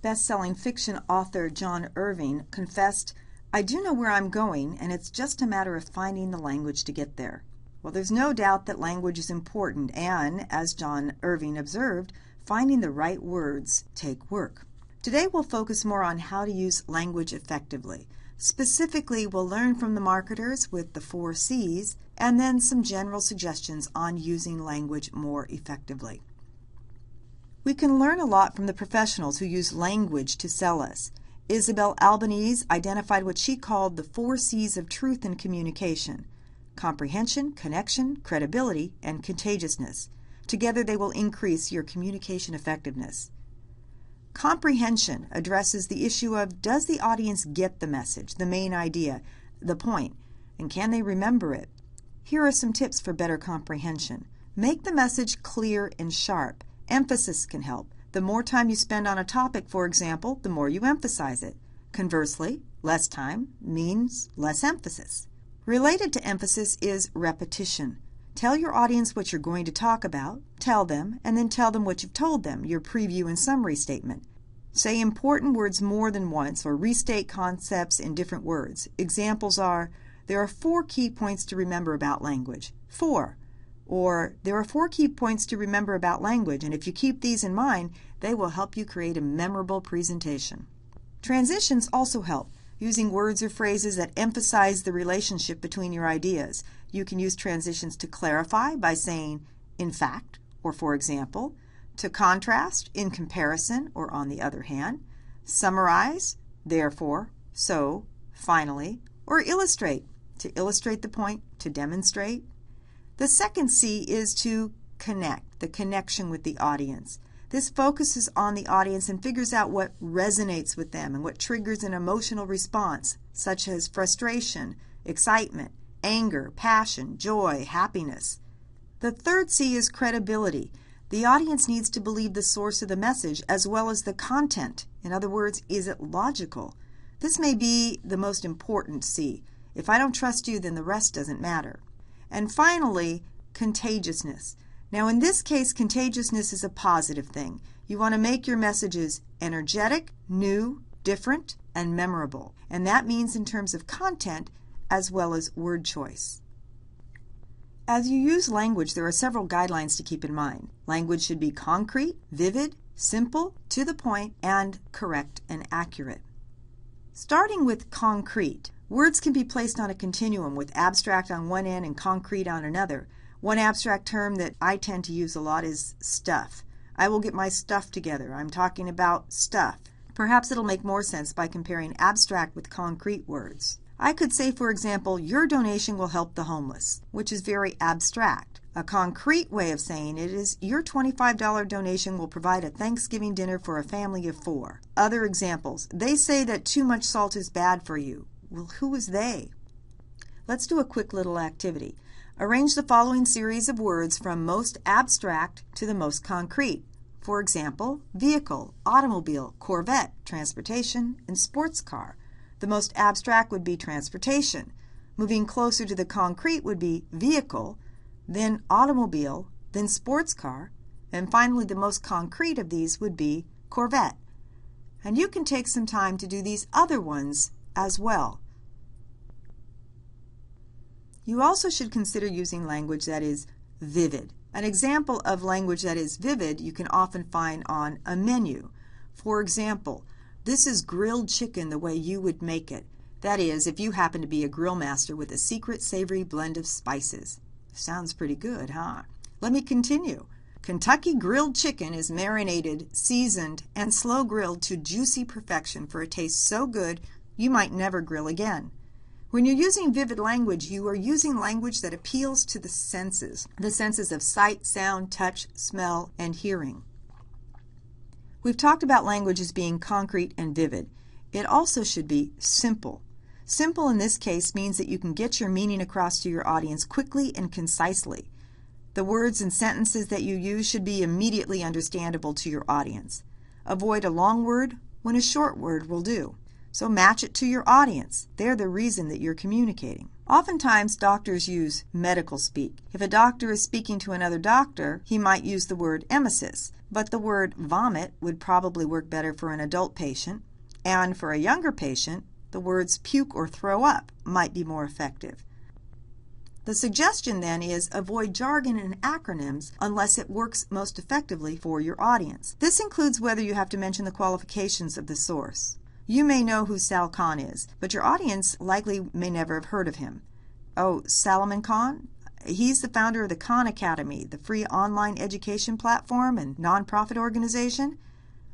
Best-selling fiction author John Irving confessed, "I do know where I'm going, and it's just a matter of finding the language to get there." Well, there's no doubt that language is important, and, as John Irving observed, finding the right words take work. Today we'll focus more on how to use language effectively. Specifically, we'll learn from the marketers with the 4 C's, and then some general suggestions on using language more effectively. We can learn a lot from the professionals who use language to sell us. Isabel Albanese identified what she called the 4 C's of truth in communication: comprehension, connection, credibility, and contagiousness. Together they will increase your communication effectiveness. Comprehension addresses the issue of, does the audience get the message, the main idea, the point, and can they remember it? Here are some tips for better comprehension. Make the message clear and sharp. Emphasis can help. The more time you spend on a topic, for example, the more you emphasize it. Conversely, less time means less emphasis. Related to emphasis is repetition. Tell your audience what you're going to talk about, tell them, and then tell them what you've told them, your preview and summary statement. Say important words more than once or restate concepts in different words. Examples are, there are 4 key points to remember about language. 4. Or, there are 4 key points to remember about language, and if you keep these in mind, they will help you create a memorable presentation. Transitions also help, using words or phrases that emphasize the relationship between your ideas. You can use transitions to clarify by saying, in fact, or for example, to contrast, in comparison, or on the other hand, summarize, therefore, so, finally, or illustrate, to illustrate the point, to demonstrate. The second C is to connect, the connection with the audience. This focuses on the audience and figures out what resonates with them and what triggers an emotional response, such as frustration, excitement, anger, passion, joy, happiness. The third C is credibility. The audience needs to believe the source of the message as well as the content. In other words, is it logical? This may be the most important C. If I don't trust you, then the rest doesn't matter. And finally, contagiousness. Now in this case, contagiousness is a positive thing. You want to make your messages energetic, new, different, and memorable. And that means in terms of content as well as word choice. As you use language, there are several guidelines to keep in mind. Language should be concrete, vivid, simple, to the point, and correct and accurate. Starting with concrete, words can be placed on a continuum with abstract on one end and concrete on another. One abstract term that I tend to use a lot is stuff. I will get my stuff together. I'm talking about stuff. Perhaps it'll make more sense by comparing abstract with concrete words. I could say, for example, your donation will help the homeless, which is very abstract. A concrete way of saying it is, your $25 donation will provide a Thanksgiving dinner for a family of 4. Other examples, they say that too much salt is bad for you. Well, who is they? Let's do a quick little activity. Arrange the following series of words from most abstract to the most concrete. For example, vehicle, automobile, Corvette, transportation, and sports car. The most abstract would be transportation. Moving closer to the concrete would be vehicle, then automobile, then sports car, and finally the most concrete of these would be Corvette. And you can take some time to do these other ones as well. You also should consider using language that is vivid. An example of language that is vivid you can often find on a menu. For example, this is grilled chicken the way you would make it. That is, if you happen to be a grill master with a secret savory blend of spices. Sounds pretty good, huh? Let me continue. Kentucky grilled chicken is marinated, seasoned, and slow grilled to juicy perfection for a taste so good you might never grill again. When you're using vivid language, you are using language that appeals to the senses of sight, sound, touch, smell, and hearing. We've talked about language as being concrete and vivid. It also should be simple. Simple in this case means that you can get your meaning across to your audience quickly and concisely. The words and sentences that you use should be immediately understandable to your audience. Avoid a long word when a short word will do. So match it to your audience. They're the reason that you're communicating. Oftentimes, doctors use medical speak. If a doctor is speaking to another doctor, he might use the word emesis. but the word vomit would probably work better for an adult patient, and for a younger patient, the words puke or throw up might be more effective. The suggestion then is avoid jargon and acronyms unless it works most effectively for your audience. This includes whether you have to mention the qualifications of the source. You may know who Sal Khan is, but your audience likely may never have heard of him. Oh, Salman Khan? He's the founder of the Khan Academy, the free online education platform and nonprofit organization.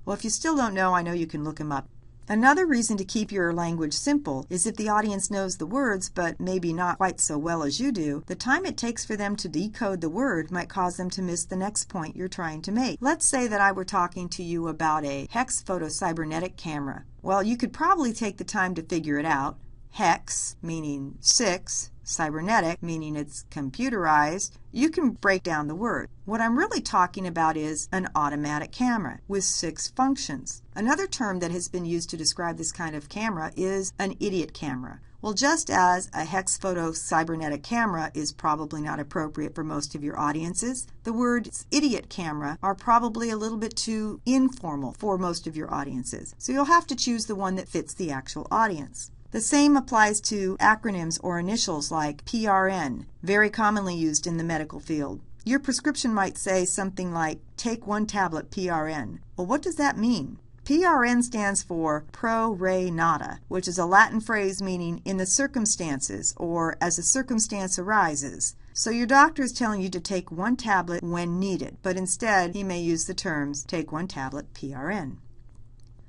Well, if you still don't know, I know you can look him up. Another reason to keep your language simple is if the audience knows the words, but maybe not quite so well as you do, the time it takes for them to decode the word might cause them to miss the next point you're trying to make. Let's say that I were talking to you about a hex photocybernetic camera. Well, you could probably take the time to figure it out. Hex, meaning 6, cybernetic, meaning it's computerized. You can break down the word. What I'm really talking about is an automatic camera with 6 functions. Another term that has been used to describe this kind of camera is an idiot camera. Well, just as a hex photo cybernetic camera is probably not appropriate for most of your audiences, the words idiot camera are probably a little bit too informal for most of your audiences. So you'll have to choose the one that fits the actual audience. The same applies to acronyms or initials like PRN, very commonly used in the medical field. Your prescription might say something like, take 1 tablet PRN. Well, what does that mean? PRN stands for pro re nata, which is a Latin phrase meaning in the circumstances or as a circumstance arises. So your doctor is telling you to take 1 tablet when needed, but instead he may use the terms take 1 tablet PRN.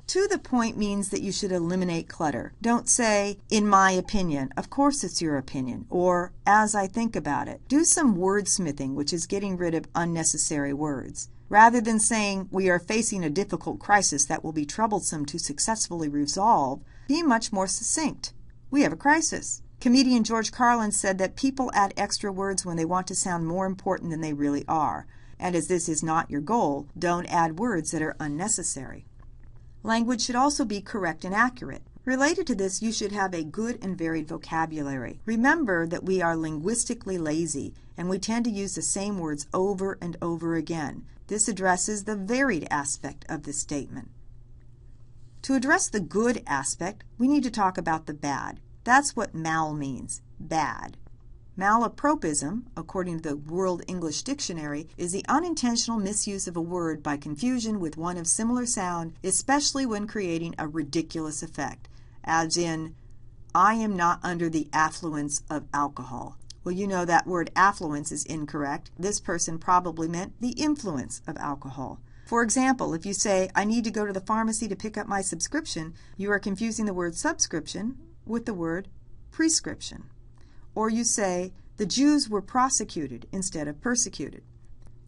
To the point means that you should eliminate clutter. Don't say, in my opinion, of course it's your opinion, or as I think about it. Do some wordsmithing, which is getting rid of unnecessary words. Rather than saying, we are facing a difficult crisis that will be troublesome to successfully resolve, be much more succinct. We have a crisis. Comedian George Carlin said that people add extra words when they want to sound more important than they really are. And as this is not your goal, don't add words that are unnecessary. Language should also be correct and accurate. Related to this, you should have a good and varied vocabulary. Remember that we are linguistically lazy, and we tend to use the same words over and over again. This addresses the varied aspect of this statement. To address the good aspect, we need to talk about the bad. That's what mal means, bad. Malapropism, according to the World English Dictionary, is the unintentional misuse of a word by confusion with one of similar sound, especially when creating a ridiculous effect, as in, I am not under the affluence of alcohol. Well, you know that word affluence is incorrect. This person probably meant the influence of alcohol. For example, if you say, I need to go to the pharmacy to pick up my subscription, you are confusing the word subscription with the word prescription. Or you say, the Jews were prosecuted instead of persecuted.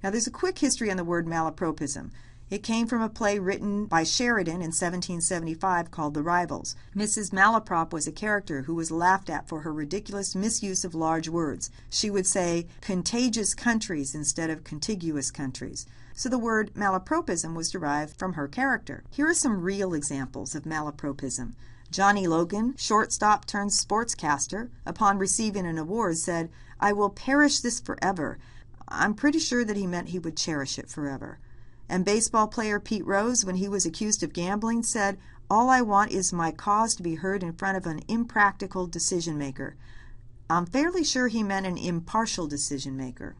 Now there's a quick history on the word malapropism. It came from a play written by Sheridan in 1775 called The Rivals. Mrs. Malaprop was a character who was laughed at for her ridiculous misuse of large words. She would say contagious countries instead of contiguous countries. So the word malapropism was derived from her character. Here are some real examples of malapropism. Johnny Logan, shortstop turned sportscaster, upon receiving an award said, I will perish this forever. I'm pretty sure that he meant he would cherish it forever. And baseball player Pete Rose, when he was accused of gambling, said, all I want is my cause to be heard in front of an impractical decision maker. I'm fairly sure he meant an impartial decision maker.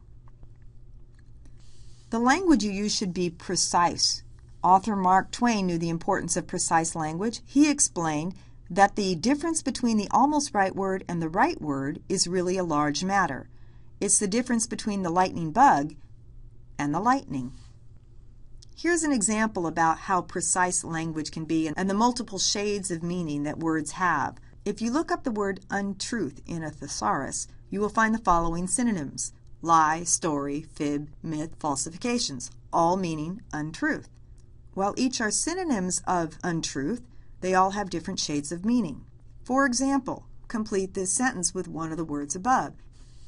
The language you use should be precise. Author Mark Twain knew the importance of precise language. He explained that the difference between the almost right word and the right word is really a large matter. It's the difference between the lightning bug and the lightning. Here's an example about how precise language can be and the multiple shades of meaning that words have. If you look up the word untruth in a thesaurus, you will find the following synonyms: lie, story, fib, myth, falsifications, all meaning untruth. While each are synonyms of untruth, they all have different shades of meaning. For example, complete this sentence with one of the words above.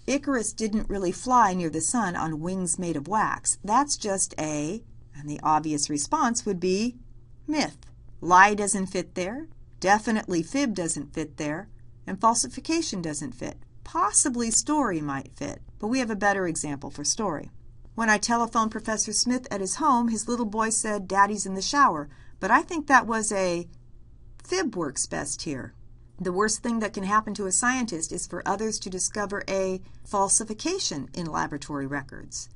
Icarus didn't really fly near the sun on wings made of wax. That's just a, and the obvious response would be myth. Lie doesn't fit there, definitely fib doesn't fit there, and falsification doesn't fit. Possibly story might fit, but we have a better example for story. When I telephoned Professor Smith at his home, his little boy said, "Daddy's in the shower," but I think that was a fib works best here. The worst thing that can happen to a scientist is for others to discover a falsification in laboratory records.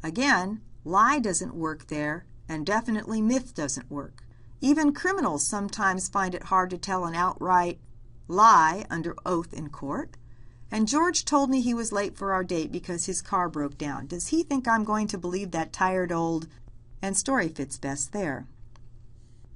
Again, lie doesn't work there, and definitely myth doesn't work. Even criminals sometimes find it hard to tell an outright lie under oath in court. And George told me he was late for our date because his car broke down. Does he think I'm going to believe that tired old... And story fits best there.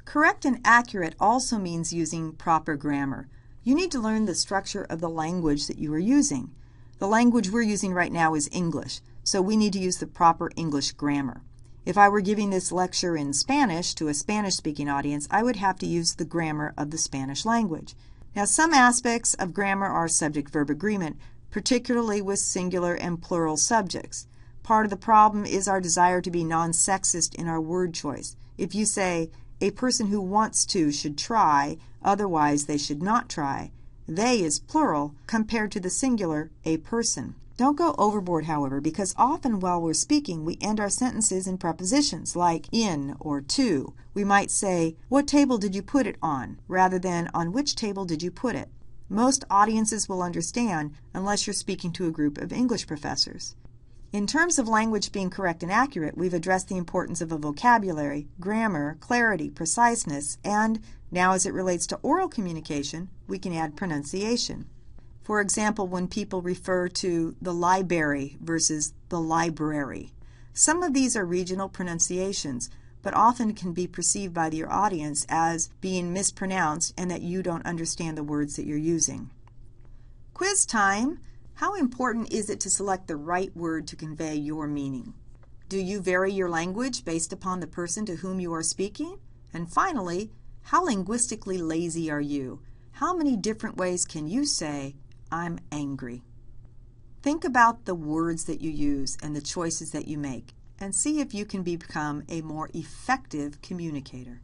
Correct and accurate also means using proper grammar. You need to learn the structure of the language that you are using. The language we're using right now is English, so we need to use the proper English grammar. If I were giving this lecture in Spanish to a Spanish-speaking audience, I would have to use the grammar of the Spanish language. Now, some aspects of grammar are subject-verb agreement, particularly with singular and plural subjects. Part of the problem is our desire to be non-sexist in our word choice. If you say, "A person who wants to should try, otherwise they should not try," they is plural compared to the singular, a person. Don't go overboard, however, because often while we're speaking, we end our sentences in prepositions like in or to. We might say, "What table did you put it on?" rather than "On which table did you put it?" Most audiences will understand unless you're speaking to a group of English professors. In terms of language being correct and accurate, we've addressed the importance of a vocabulary, grammar, clarity, preciseness, and now as it relates to oral communication, we can add pronunciation. For example, when people refer to the library versus the library. Some of these are regional pronunciations, but often can be perceived by your audience as being mispronounced and that you don't understand the words that you're using. Quiz time! How important is it to select the right word to convey your meaning? Do you vary your language based upon the person to whom you are speaking? And finally, how linguistically lazy are you? How many different ways can you say, "I'm angry"? Think about the words that you use and the choices that you make, and see if you can become a more effective communicator.